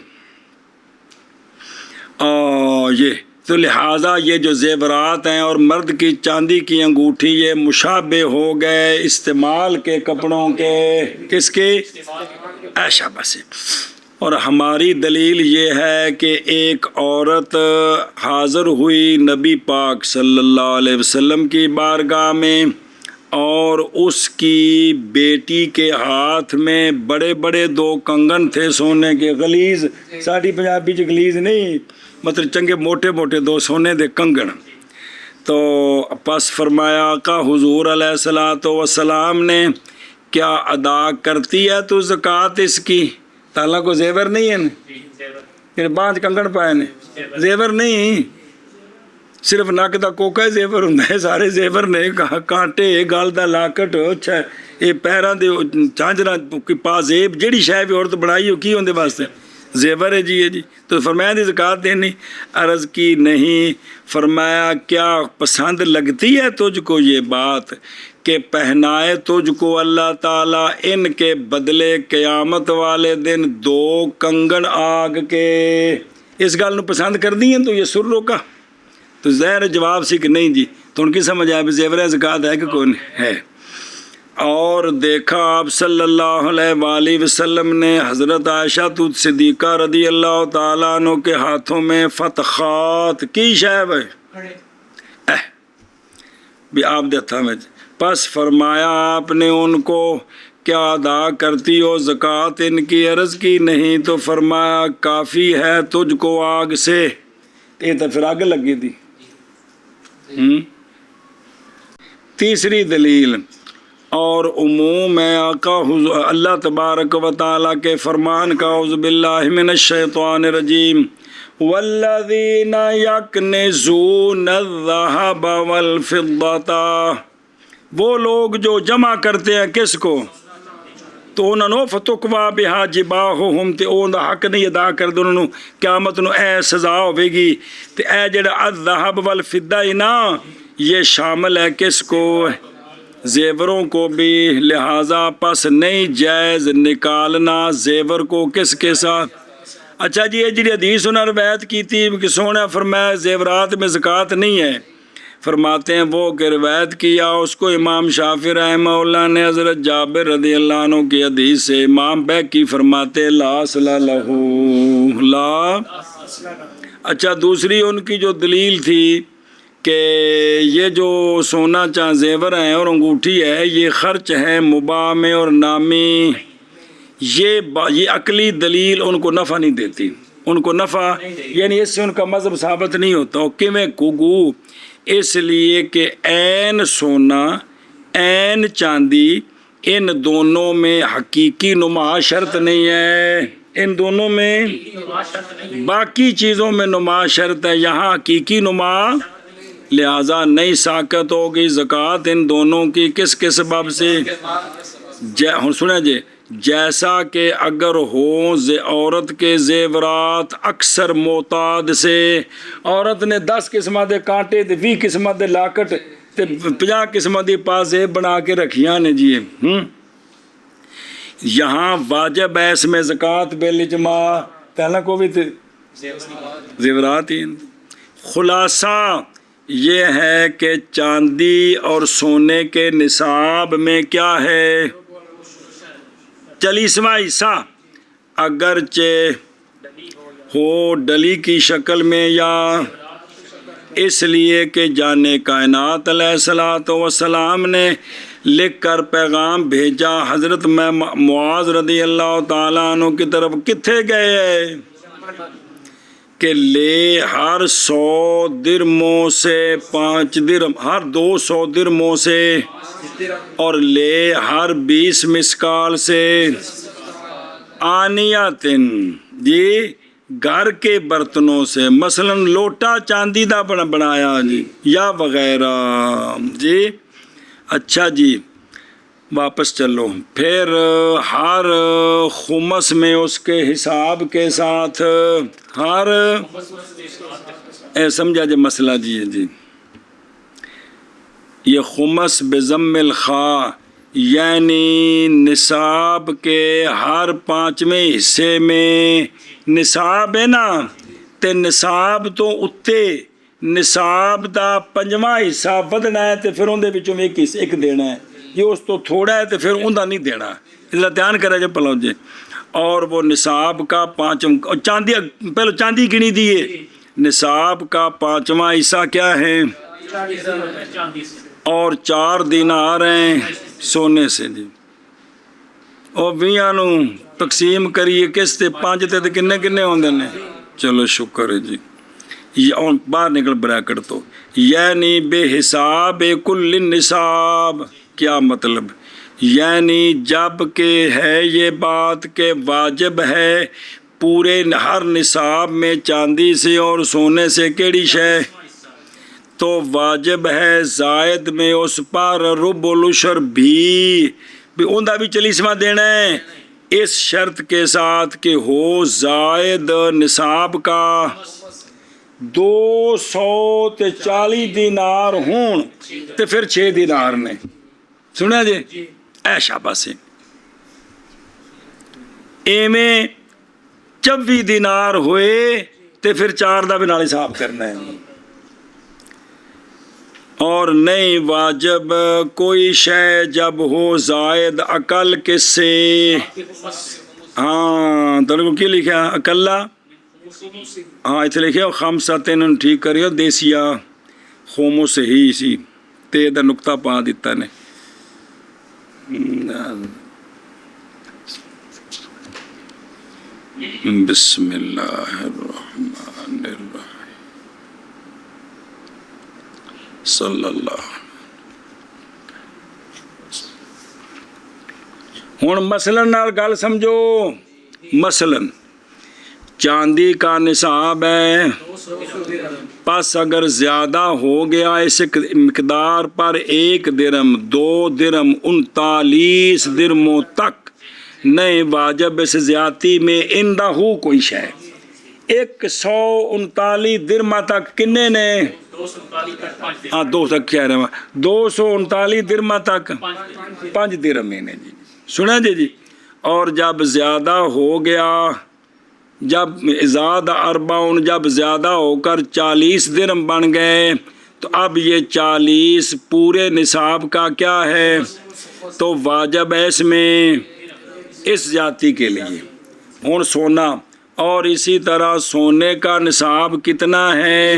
یہ تو لہٰذا یہ جو زیورات ہیں اور مرد کی چاندی کی انگوٹھی یہ مشابہ ہو گئے استعمال کے کپڑوں کے، کس کے؟ شاباش۔ اور ہماری دلیل یہ ہے کہ ایک عورت حاضر ہوئی نبی پاک صلی اللہ علیہ وسلم کی بارگاہ میں، اور اس کی بیٹی کے ہاتھ میں بڑے بڑے 2 کنگن تھے سونے کے، غلیظ، ساڑی پنجابی چ غلیظ نہیں، مطلب چنگے موٹے موٹے 2 سونے دے کنگن۔ تو پس فرمایا آقا حضور علیہ الصلوۃ والسلام نے کیا ادا کرتی ہے تو زکوٰۃ اس کی؟ تالا کو زیور نہیں ہے نا، 5 کنگن پائے نے، زیور نہیں، صرف نک دا کوکا ہی زیور ہوندا ہے، سارے زیور نے، کانٹے، گل دا لاکٹ، اچھا یہ پیراں دے جھانجراں کوئی پازیب جیڑی شے بھی عورت بنائی ہو کی ہوندے واسطے زیور ہے جی۔ ہے جی، تو فرمایا دی زکوٰۃ دینی؟ عرض کی نہیں، فرمایا کیا پسند لگتی ہے تجھ کو یہ بات کہ پہنائے تجھ کو اللہ تعالیٰ ان کے بدلے قیامت والے دن 2 کنگن آگ کے؟ اس گل نو پسند کر دی ہیں تو یہ سر روکا؟ تو ظاہر جواب سی کہ نہیں جی، تو ان کی سمجھ آیا بھی زیور زکوٰۃ ہے کہ کون ہے؟ اور دیکھا آپ صلی اللہ علیہ وآلہ وسلم نے حضرت عائشہ صدیقہ رضی اللہ تعالیٰ عنہ کے ہاتھوں میں فتخات کی شے بھی آپ دے ہتھاں میں، پس فرمایا آپ نے ان کو کیا ادا کرتی ہو زکوٰۃ ان کی؟ عرض کی نہیں، تو فرمایا کافی ہے تجھ کو آگ سے، یہ تو پھر آگ لگی تھی۔ تیسری دلیل اور عموم ہے آقا اللہ تبارک و تعالیٰ کے فرمان کا، اعوذ باللہ من الشیطان الرجیم، والذین یکنزون الذہب والفضة، وہ لوگ جو جمع کرتے ہیں کس کو؟ تو انہوں نے فتقوا بہا جباہہم، تے انہوں دا حق نہیں ادا کردے، انہوں نے قیامت نو اے سزا ہوئے گی۔ تے اے جڑا الذہب والفضہ نا یہ شامل ہے کس کو؟ زیوروں کو بھی، لہٰذا پس نہیں جائز نکالنا زیور کو کس کے ساتھ؟ اچھا جی، یہ جی حدیث انہوں نے روایت کی تھی کہ سونا فرمایا زیورات میں زکوٰۃ نہیں ہے، فرماتے ہیں وہ کہ روایت کیا اس کو امام شافعی رحمہ اللہ نے حضرت جابر رضی اللہ عنہ کی حدیث سے، امام بیکی فرماتے لا اصل لہ لا۔ اچھا دوسری ان کی جو دلیل تھی کہ یہ جو سونا چاہ زیور ہیں اور انگوٹھی ہے یہ خرچ ہیں مباح میں اور نامی، یہ عقلی دلیل ان کو نفع نہیں دیتی، ان کو نفع یعنی اس سے ان کا مذہب ثابت نہیں ہوتا۔ کیویں کوگو؟ اس لیے کہ عین سونا، عین چاندی ان دونوں میں حقیقی نما شرط نہیں ہے، ان دونوں میں باقی چیزوں میں نما شرط ہے، یہاں حقیقی نما، لہذا نئی ساقت ہوگی زکوٰۃ ان دونوں کی کس کے سبب سے؟ سنیں جی، جیسا کہ اگر ہوں عورت کے زیورات اکثر معتاد سے، عورت نے 10 قسم دے کانٹے تے 20 قسم دے لاکٹ تے 50 قسم دی پازے بنا کے رکھیاں نے جی، یہاں واجب ہے اس میں زکوٰۃ بالاجماع، پہلا کو بھی زیورات ہی۔ خلاصہ یہ ہے کہ چاندی اور سونے کے نصاب میں کیا ہے؟ 40واں حصہ، اگرچہ ہو ڈلی کی شکل میں، یا اس لیے کہ جانے کائنات علیہ الصلوۃ والسلام نے لکھ کر پیغام بھیجا حضرت معاذ رضی اللہ تعالیٰ عنہ کی طرف، کتھے گئے کہ لے ہر 100 درموں سے 5 درم، ہر 200 درموں سے، اور لے ہر 20 مسکال سے، آنیاتن جی گھر کے برتنوں سے، مثلا لوٹا چاندی دا بنایا جی، یا وغیرہ جی۔ اچھا جی واپس چلو، پھر ہر خمس میں اس کے حساب کے ساتھ، ہر سمجھا جی مسئلہ جی یہ خمس بضم الخاء یعنی نصاب کے ہر 5ویں حصے میں، نصاب ہے نا تے نصاب تو اتے نصاب دا 5واں حصہ ودنا ہے تے پھر اندے وچوں ایک دینا ہے، یہ اس تو تھوڑا ہے تو پھر اندھا نہیں دینا، اس لئے دھیان کرے جب پلو جے۔ اور وہ نصاب کا 5 چاندی، پہلو چاندی گنی دیئے، نصاب کا 5واں حصہ کیا ہے؟ اور 4 دینار ہیں سونے سے جی، اور 20 تقسیم کریے کس تے 5 تے کنے ہوندے نے، چلو شکر ہے جی، اور باہر نکل بریکٹ تو، یعنی بے حساب کل نصاب، کیا مطلب؟ یعنی جب کہ ہے یہ بات کہ واجب ہے پورے ہر نصاب میں چاندی سے اور سونے سے کیڑی شے، تو واجب ہے زائد میں اس پر ربع العشر بھی اندھا بھی 40واں دینا ہے، اس شرط کے ساتھ کہ ہو زائد نصاب کا 240 دینار ہون تے پھر 6 دینار نے، سنیا جی اے شاباش، ایویں 24 دینار ہوئے تے پھر 4 دا بھی نال حساب کرنا ہے۔ اور نہیں واجب کوئی شے جب ہو زائد عقل کس سے، ہاں تو کی لکھا اکلا، ہاں اتنے لکھے خمسہ تین ٹھیک کریو دیسیا خومو سے ہی سی تے دا نقطہ پا دیتا نے۔ بسم اللہ الرحمن الرحیم صلی اللہ۔ ہون مثلاً نال گل سمجھو، مثلاً چاندی کا نصاب ہے، پس اگر زیادہ ہو گیا اس مقدار پر 1 درم 2 درم 39 درموں تک، نہیں واجب اس زیادتی میں اندہ ہو کوئی شے، 139 درمہ تک کنے نے، ہاں 2 تک کہہ رہے ہیں 239 درمہ تک 5 درم نے جی، سنا جی۔ اور جب زیادہ ہو گیا، جب زیادہ 40 جب زیادہ ہو کر 40 درم بن گئے، تو اب یہ 40 پورے نصاب کا کیا ہے، تو واجب ہے اس میں اس زیادتی کے لیے ہون سونا، اور اسی طرح سونے کا نصاب کتنا ہے،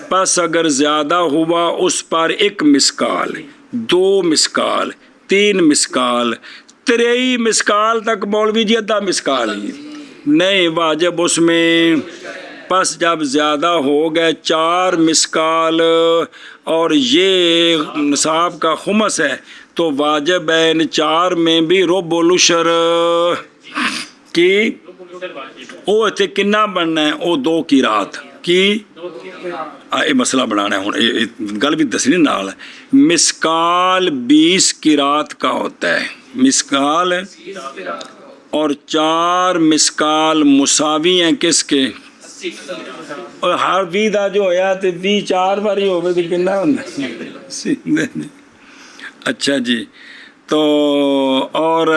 پس اگر زیادہ ہوا اس پر 1 مسکال 2 مسکال 3 مسکال 23 مسکال تک مولوی جی 1/2 مسکال ہی نہیں واجب اس میں پس جب زیادہ ہو گئے 4 مسکال اور یہ نصاب کا خمس ہے تو واجب ہے ان 4 میں بھی ربع العشر کی وہ اتنے کنا بننا ہے وہ 2 قرات کی یہ مسئلہ بنانا ہے ہوں گل بھی دسنی نال مسکال 20 قرات کا ہوتا ہے مسکال اور 4 مسکال مساوی ہیں کس کے اور ہر 20 دا جو ہویا تو 20 4 باری ہوگئے تو کنا ہونا اچھا جی تو اور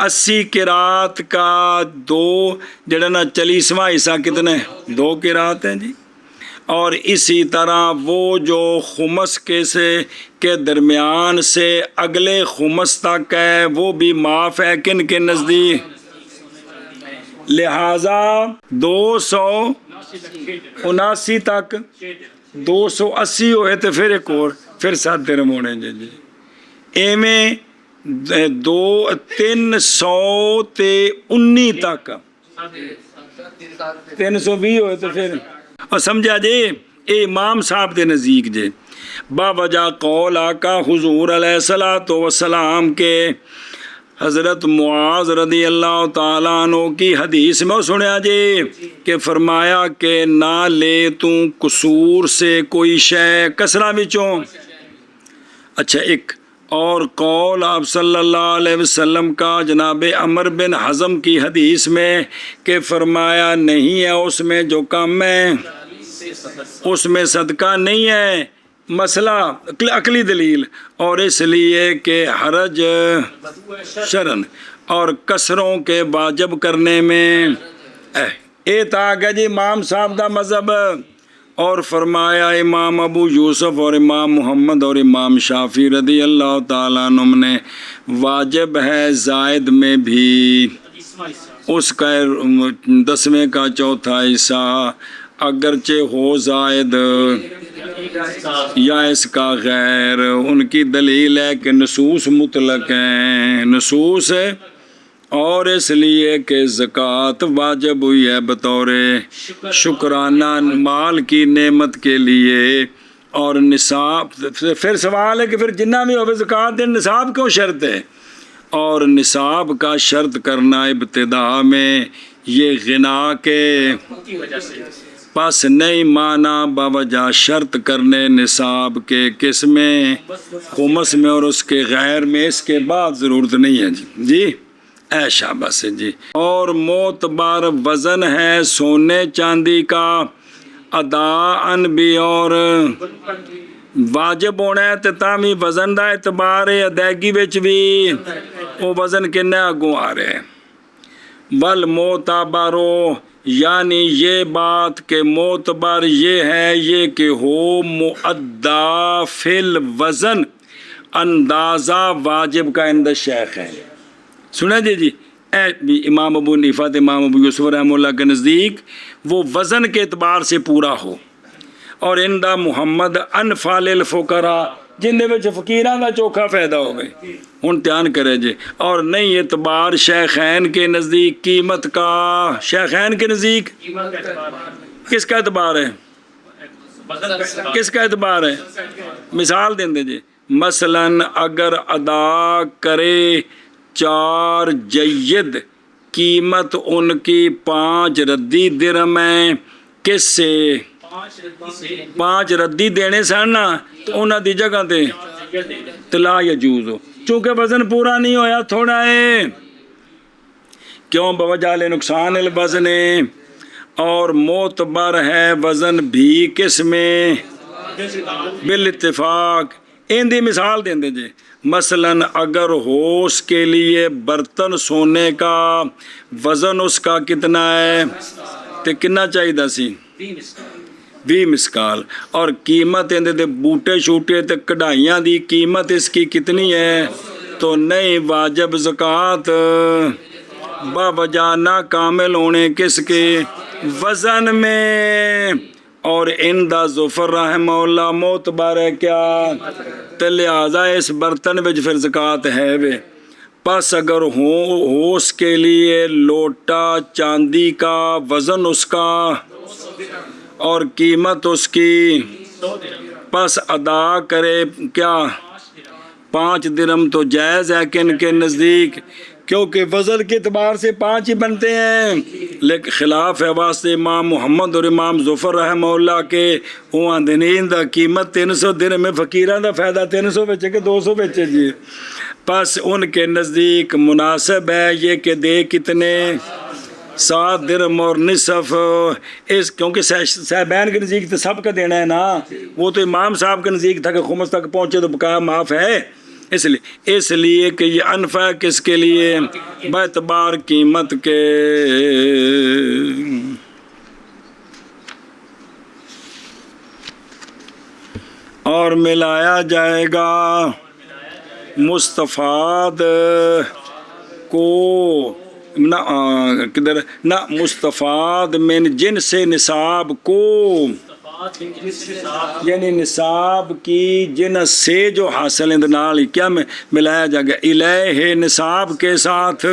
80 قرات کا 2 جڑا نا 40واں حصہ کتنے 2 قرات ہیں جی اور اسی طرح وہ جو خمس کے درمیان سے اگلے خمس تک ہے وہ بھی معاف ہے کن کے نزدیک لہذا 279 تک 280 ہوئے تو پھر ایک اور پھر 7 درہم ہونے جی ایویں 319 تک 320 ہوئے تو پھر اور سمجھا جی اے امام صاحب دے نزدیک جے با وجہ قول آقا حضور علیہ الصلوۃ والسلام کے حضرت معاذ رضی اللہ تعالیٰ عنہ کی حدیث میں سنیا جی کہ فرمایا کہ نہ لے تو قصور سے کوئی شے کسرہ بچوں اچھا ایک اور قول آپ صلی اللہ علیہ وسلم کا جناب عمر بن حزم کی حدیث میں کہ فرمایا نہیں ہے اس میں جو کم ہے اس میں صدقہ نہیں ہے مسئلہ عقلی دلیل اور اس لیے کہ حرج شرن اور کسروں کے واجب کرنے میں اے تاک ہے جی امام صاحب دا مذہب اور فرمایا امام ابو یوسف اور امام محمد اور امام شافعی رضی اللہ تعالیٰ عنہ نے واجب ہے زائد میں بھی اس کا 10ویں کا 4تھا حصہ اگرچہ ہو زائد یا اس کا غیر ان کی دلیل ہے کہ نصوص مطلق ہیں نصوص ہے اور اس لیے کہ زکوٰۃ واجب ہوئی ہے بطور شکرانہ مال کی نعمت کے لیے اور نصاب پھر سوال ہے کہ پھر جنہ بھی ہوگا زکوٰۃ دے نصاب کیوں شرط ہے اور نصاب کا شرط کرنا ابتدا میں یہ غنا کے پس نہیں مانا باوجہ شرط کرنے نصاب کے کس میں خمس میں اور اس کے غیر میں اس کے بعد ضرورت نہیں ہے جی اے شاباش جی اور معتبر وزن ہے سونے چاندی کا اداءً بھی اور واجب ہونا ہے تو تامی وزن دا اعتبار ہے ادائیگی وچ بھی وہ وزن کنے اگوں آ رہے بل معتبرو یعنی یہ بات کہ معتبر یہ ہے یہ کہ ہو مؤدّا فی الوزن اندازہ واجب کا عند شیخ ہے سنا جی امام ابو حنیفہ امام ابو یوسف رحمہ اللہ کے نزدیک وہ وزن کے اعتبار سے پورا ہو اور اندہ محمد انفال الفقراء جن دے وچ فقیراں دا چوکھا فائدہ ہو گئے ہن دھیان کرے جی اور نہیں اعتبار شیخین کے نزدیک قیمت کا شیخین کے نزدیک کس کا اعتبار ہے کس کا اعتبار ہے مثال دیں دے جی مثلاً اگر ادا کرے 4 جید قیمت ان کی 5 ردی درہم ہے کس سے 5 ردی دینے سن نا تو انہاں دی جگہ تے تلا یجوز ہو چونکہ وزن پورا نہیں ہویا تھوڑا ہے کیوں بوجہ لے نقصان الوزن اور معتبر ہے وزن بھی کس میں بالاتفاق ان دی مثال دیں دے جے مثلاً اگر ہو اس کے لیے برتن سونے کا وزن اس کا کتنا ہے تو کتنا چاہیے دا سی 20 مسکال اور قیمت اندے دے بوٹے شوٹے تے کڑھائیاں دی قیمت اس کی کتنی ہے تو نہیں واجب زکوٰۃ باوجہ ناکامل ہونے کس کے وزن میں اور اندہ ظفر رحمہ اللہ معتبر ہے کیا تو لہٰذا اس برتن وچ پھر زکوٰۃ ہے وے پس اگر ہو اس کے لیے لوٹا چاندی کا وزن اس کا اور قیمت اس کی، 100 درہم، پس ادا کرے کیا 5 درہم، تو جائز ہے کہ ان کے نزدیک، کیونکہ وزن کے اعتبار سے 5 ہی بنتے ہیں، لیکن خلاف ہے واسطے امام محمد اور امام ظفر رحمہ اللہ کے، وہ آندنین دا قیمت 300 درہم ہے، فقیران دا فائدہ 300 بچے کہ 200 بچے جی۔ پس ان کے نزدیک مناسب ہے یہ کہ دے کتنے 7 درہم اور نصف، اس کیونکہ صاحبین کے نزدیک تو سب کا دینا ہے نا، وہ تو امام صاحب کے نزدیک تھا کہ خمس تک پہنچے تو بقایا معاف ہے، اس لیے کہ یہ انفع ہے کس کے لیے، باعتبار قیمت کے۔ اور ملایا جائے گا مستفاد کو نہ مستفاد من جنس نصاب کو، یعنی نصاب کی جنس سے جو حاصل اندنال کیا میں ملایا جائے گا، الہ نصاب کے ساتھ،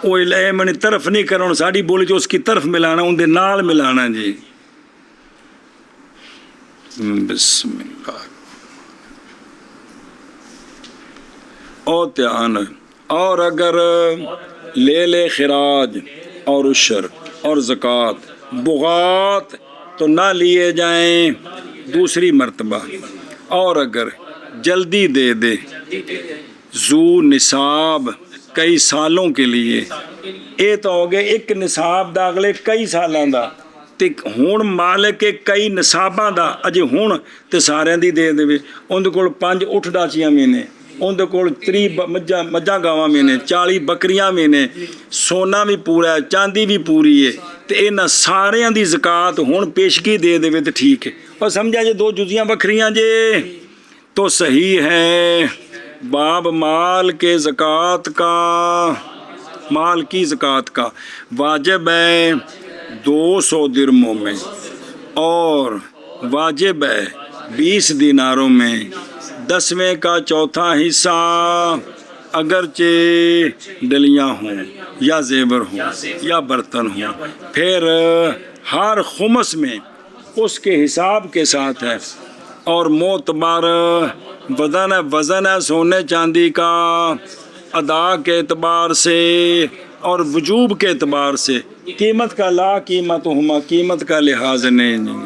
وہ الہ میں طرف نہیں کرنا، ساڑی بولی جو اس کی طرف ملانا، ان دے نال ملانا جی۔ بسم اللہ او تیان، اور اگر لے لے خراج اور عشر اور زکوٰۃ بغات تو نہ لیے جائیں دوسری مرتبہ، اور اگر جلدی دے دے ذو نصاب کئی سالوں کے لیے، اے تو ہو گئے ایک نصاب دا اگلے کئی سالاں دا، تے ہون مالک کے کئی نصاباں دا اجے ہون تے سارے دی دے دے، ان دے کول 5 اٹھ ڈاچیاں مہینے، ان دے کول 30 مجھاں گاواں مہینے، 40 بکریاں مہینے، سونا بھی پورا ہے، چاندی بھی پوری ہے، تے انہاں ساریاں دی زکوٰۃ ہون پیشگی دے دے تے ٹھیک ہے، اور سمجھا جے 2 جزیاں بکریاں جے تو صحیح ہے۔ باب مال کے زکوٰۃ کا، مال کی زکوٰۃ کا واجب ہے 200 درہموں میں، اور واجب ہے 20 دیناروں میں، 10ویں کا چوتھا حصہ اگرچہ ڈلیاں ہوں یا زیور ہوں یا برتن ہوں، پھر ہر خمس میں اس کے حساب کے ساتھ ہے، اور معتبر وزن ہے سونے چاندی کا ادا کے اعتبار سے اور وجوب کے اعتبار سے، قیمت کا لا قیمت ہما، قیمت کا لحاظ نہیں۔